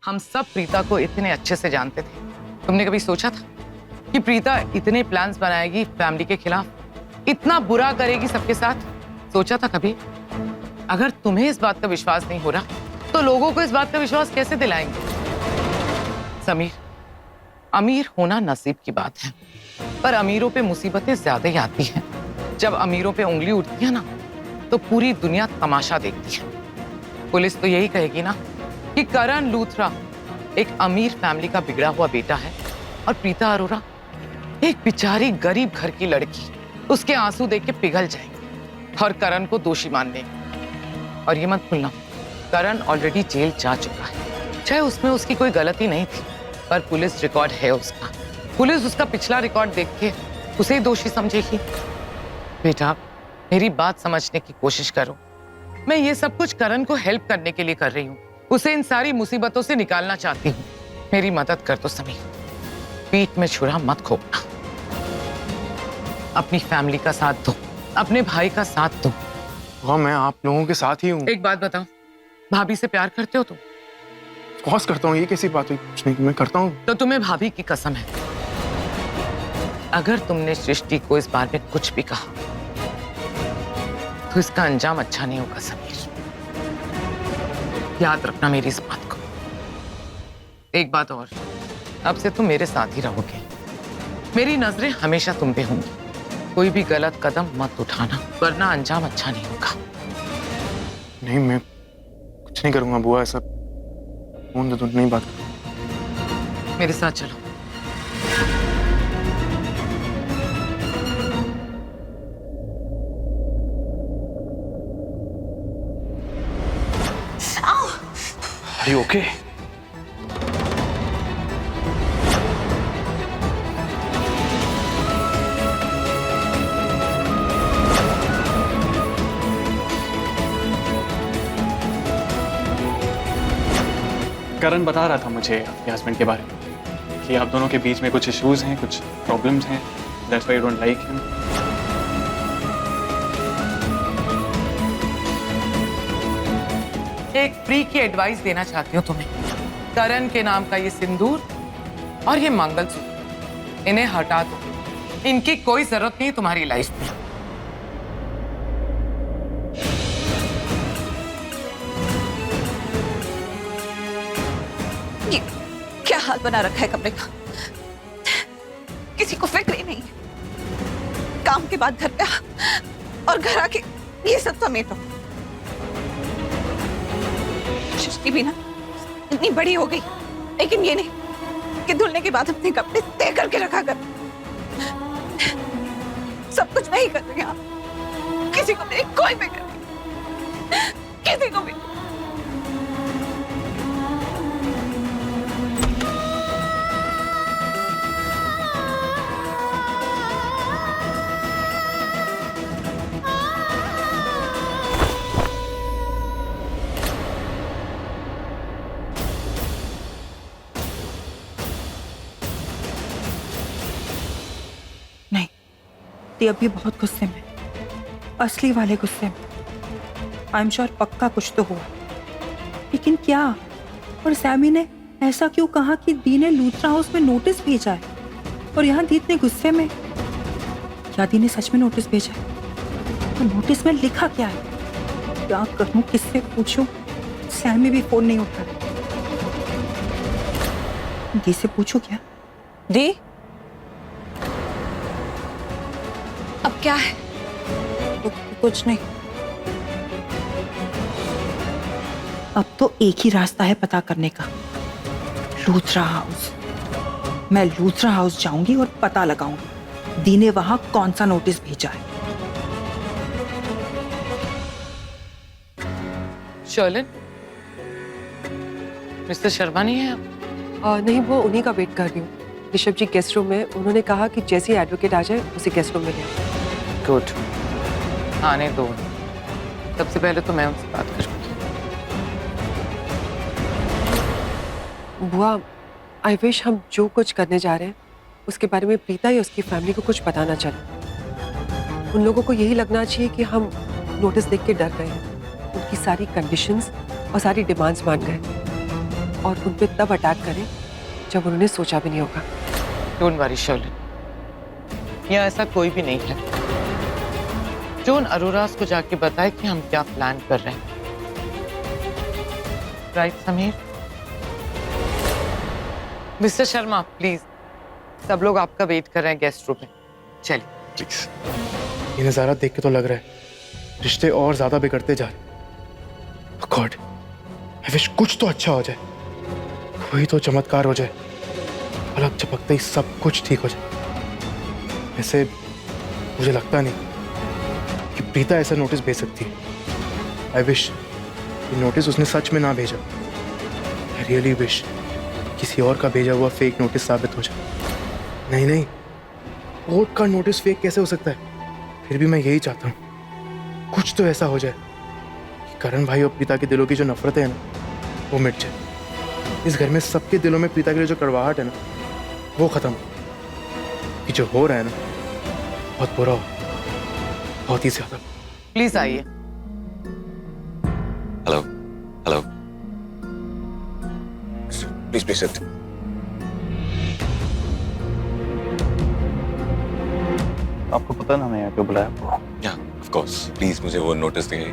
हम सब प्रीता को इतने अच्छे से जानते थे। तुमने कभी सोचा था कि प्रीता इतने प्लान्स बनाएगी फैमिली के खिलाफ, इतना बुरा करेगी सबके साथ? सोचा था कभी? अगर तुम्हें इस बात का विश्वास नहीं हो रहा तो लोगों को इस बात का विश्वास कैसे दिलाएंगे? समीर, अमीर होना नसीब की बात है, पर अमीरों पे मुसीबतें ज्यादा ही आती हैं। जब अमीरों पे उंगली उठती है ना, तो पूरी दुनिया तमाशा देखती है। पुलिस तो यही कहेगी ना कि करण लूथरा एक अमीर फैमिली का बिगड़ा हुआ बेटा है और प्रीता अरोरा एक बेचारी गरीब घर की लड़की। उसके आंसू देख के पिघल जाएंगे और करण को दोषी मान लेंगे। और ये मत भूलना, करण ऑलरेडी जेल जा चुका है। चाहे उसमें उसकी कोई गलती नहीं थी, पर पुलिस रिकॉर्ड है उसका। पुलिस उसका पिछला रिकॉर्ड देख के उसे दोषी समझेगी। बेटा, मेरी बात समझने की कोशिश करो। मैं ये सब कुछ करण को हेल्प करने के लिए कर रही हूँ। उसे इन सारी मुसीबतों से निकालना चाहती हूँ। मेरी मदद कर दो समीर, पीठ में छुरा मत खोपना। अपनी फैमिली का साथ दो, अपने भाई का साथ दो। हाँ, मैं आप लोगों के साथ ही हूँ। एक बात बताओ, भाभी से प्यार करते हो तुम? कॉस करता हूँ, ये कैसी बात हुई? कुछ नहीं, मैं करता हूँ। तो तुम्हें भाभी की कसम है, अगर तुमने सृष्टि को इस बारे में कुछ भी कहा तो इसका अंजाम अच्छा नहीं होगा समीर। याद रखना मेरी इस बात को। एक बात और, अब से तुम मेरे साथ ही रहोगे। मेरी नजरें हमेशा तुम पे होंगी। कोई भी गलत कदम मत उठाना, वरना अंजाम अच्छा नहीं होगा। नहीं, मैं कुछ नहीं करूंगा बुआ। ऐसा फोन दे दो, नहीं बात करूंगा। मेरे साथ चलो। Are you okay? करण बता रहा था मुझे अपने हस्बैंड के बारे में कि आप दोनों के बीच में कुछ इश्यूज हैं, कुछ प्रॉब्लम्स हैं। That's why you don't like him. एक फ्री की एडवाइस देना चाहती हूँ तुम्हें। करण के नाम का ये सिंदूर और ये मंगलसूत्र, इन्हें हटा दो। इनकी कोई जरूरत नहीं तुम्हारी लाइफ में। ये क्या हाल बना रखा है कमरे का? किसी को फिक्र ही नहीं है। काम के बाद घर पे और घर आके ये सब समेटो। सृष्टि भी ना इतनी बड़ी हो गई, लेकिन ये नहीं कि धुलने के बाद अपने कपड़े तय करके रखा कर। सब कुछ मैं ही कर रही हूँ। किसी को मेरी कोई फिक्र नहीं, किसी को भी। नहीं, ती अभी बहुत गुस्से में, असली वाले गुस्से में। आई एम श्योर पक्का कुछ तो हुआ, लेकिन क्या? और सैमी ने ऐसा क्यों कहा कि दी ने लूथरा हाउस में नोटिस भेजा है? और यहाँ दी इतने गुस्से में, क्या दी ने सच में नोटिस भेजा है? तो नोटिस में लिखा क्या है? क्या करूं, किससे पूछूं? सैमी भी फोन नहीं उठा रहा। दी से पूछूं क्या? दी, अब क्या है? कुछ नहीं। अब तो एक ही रास्ता है पता करने का, लूथरा हाउस। मैं लूथरा हाउस जाऊंगी और पता लगाऊंगी दी ने वहां कौन सा नोटिस भेजा है। शर्लिन, मिस्टर शर्मा नहीं है? नहीं, वो उन्हीं का वेट कर रही हूँ। ऋषभ जी गेस्ट रूम में, उन्होंने कहा कि जैसे ही एडवोकेट आ जाए उसे गेस्ट रूम में ले आओ। गुड, आने दो। सबसे पहले तो मैं उनसे बात करूंगी। बुआ, आई विश हम जो कुछ करने जा रहे हैं उसके बारे में प्रीता या उसकी फैमिली को कुछ पता ना चले। उन लोगों को यही लगना चाहिए कि हम नोटिस देख के डर गए हैं, उनकी सारी कंडीशंस और सारी डिमांड्स मान गए। और उन पे तब अटैक करें जब उन्होंने सोचा भी नहीं होगा। डोंट वरी शर्लिन, यहाँ ऐसा कोई भी नहीं है जो उन अरोरास को जाके बताए कि हम क्या प्लान कर रहे हैं। Right Sameer? Mister Sharma please, सब लोग आपका वेट कर रहे हैं गेस्ट रूम में, चलिए प्लीज। ये नज़ारा देख के तो लग रहा है रिश्ते और ज्यादा बिगड़ते जा रहे। गॉड, आई विश कुछ तो अच्छा हो जाए, कोई तो चमत्कार हो जाए, पलक झपकते ही सब कुछ ठीक हो जाए। वैसे मुझे लगता नहीं कि प्रीता ऐसा नोटिस भेज सकती है। आई विश ये नोटिस उसने सच में ना भेजा। आई रियली विश किसी और का भेजा हुआ फेक नोटिस साबित हो जाए। नहीं नहीं, कोर्ट का नोटिस फेक कैसे हो सकता है? फिर भी मैं यही चाहता हूँ कुछ तो ऐसा हो जाए कि करण भाई और प्रीता के दिलों की जो नफरत है ना, वो मिट जाए। इस घर में सबके दिलों में प्रीता के लिए जो कड़वाहट है ना, वो खत्म हो। कि जो हो रहा है ना, बहुत बुरा हो, बहुत ही ज्यादा। प्लीज आइए। Hello hello, please please sit. आपको पता ना मैं यहाँ क्यों बुलाया आपको? या ऑफ कोर्स, प्लीज मुझे वो नोटिस दिखाइए।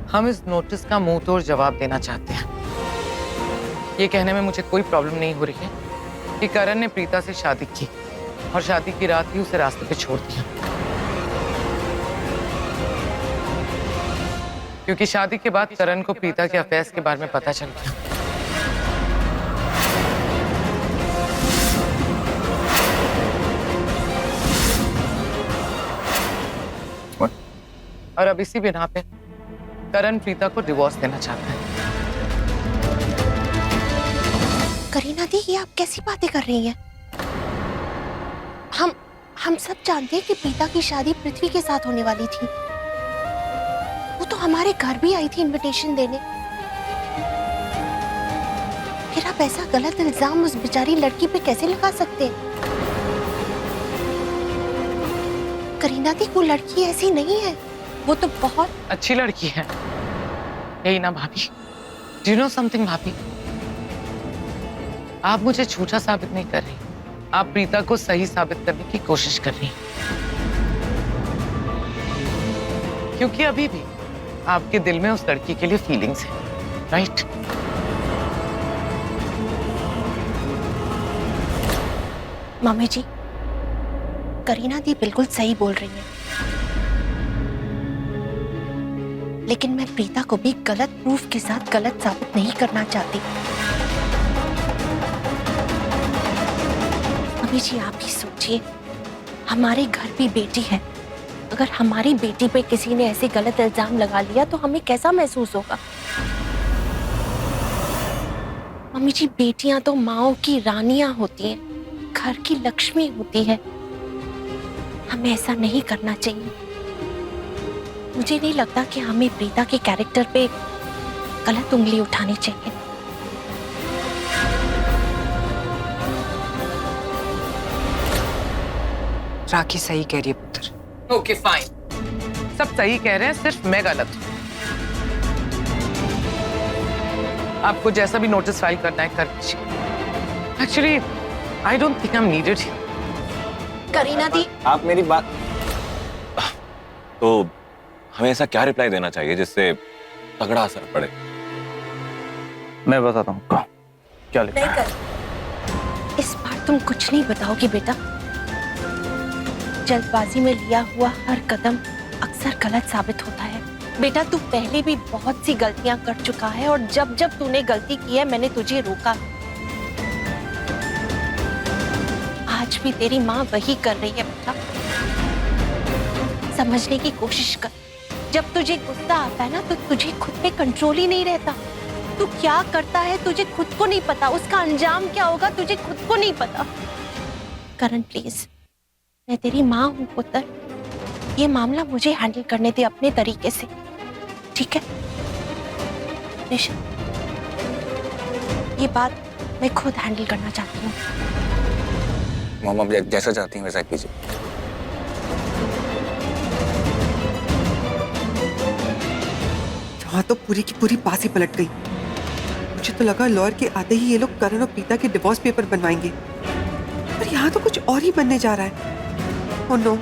हम इस नोटिस का मुंह तोड़ जवाब देना चाहते हैं। ये कहने में मुझे कोई प्रॉब्लम नहीं हो रही है कि करण ने प्रीता से शादी की और शादी की रात ही उसे रास्ते पे छोड़ दिया, क्योंकि शादी के बाद करण को प्रीता के अफेयर्स के बारे में पता चल गया। और अब इसी बिना पे करण प्रीता को डिवोर्स देना चाहता है। करीना दी, ये आप कैसी बातें कर रही हैं? हम सब जानते हैं कि प्रीता की शादी पृथ्वी के साथ होने वाली थी। वो तो हमारे घर भी आई थी इनविटेशन देने। फिर आप ऐसा गलत इल्जाम उस बेचारी लड़की पे कैसे लगा सकते हैं? करीना दी, वो लड़की ऐसी नहीं है, वो तो बहुत अच्छी लड़की है, यही ना भाभी? डू यू नो समथिंग भाभी, आप मुझे झूठा साबित नहीं कर रही, आप प्रीता को सही साबित करने की कोशिश कर रही हैं। क्योंकि अभी भी आपके दिल में उस लड़की के लिए फीलिंग्स हैं, राइट? मम्मी जी, करीना दी बिल्कुल सही बोल रही है, लेकिन मैं प्रीता को भी गलत प्रूफ के साथ गलत साबित नहीं करना चाहती। मम्मी जी, आप ही सोचिए, हमारे घर भी बेटी है। अगर हमारी बेटी पे किसी ने ऐसे गलत इल्जाम लगा लिया तो हमें कैसा महसूस होगा? मम्मी जी, बेटियां तो माओ की रानियां होती हैं, घर की लक्ष्मी होती है। हमें ऐसा नहीं करना चाहिए। मुझे नहीं लगता कि हमें प्रीता के कैरेक्टर पे गलत उंगली उठानी चाहिए। राखी सही कह रही है पुत्र। ओके फाइन, सब सही कह रहे हैं, सिर्फ मैं गलत हूं। आपको जैसा भी नोटिस फाइल करना है कर दीजिए। Actually I don't think I am needed here. Kareena दी, आप मेरी बात, तो हमें ऐसा क्या रिप्लाई देना चाहिए जिससे तगड़ा असर पड़े? मैं बताता हूँ आपको क्या लिखा है। इस बार तुम कुछ नहीं बताओगी बेटा। जल्दबाजी में लिया हुआ हर कदम अक्सर गलत साबित होता है। बेटा, तू पहले भी बहुत सी गलतियां कर चुका है और जब जब तूने गलती की है मैंने तुझे रोका। आज भी तेरी माँ वही कर रही है बेटा। समझने की कोशिश कर। जब तुझे गुस्सा आता है ना तो तुझे खुद पे कंट्रोल ही नहीं रहता। तू क्या करता है तुझे खुद को नहीं पता, उसका अंजाम क्या होगा तुझे खुद को नहीं पता। करण प्लीज, मैं तेरी माँ हूँ पुत्र, ये मामला मुझे हैंडल करने दे अपने तरीके से, ठीक है? निशा, ये बात मैं खुद हैंडल करना चाहती हूँ। मम्मा जैसा चाहती हैं वैसा कीजिए। यहाँ तो पूरी की पूरी बात ही पलट गई। मुझे तो लगा लॉयर के आते ही ये लोग करण और प्रीता के डिवोर्स पेपर बनवाएंगे, पर यहाँ तो कुछ और ही बनने जा रहा है। ओह नो,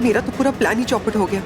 मेरा तो पूरा प्लान ही चौपट हो गया।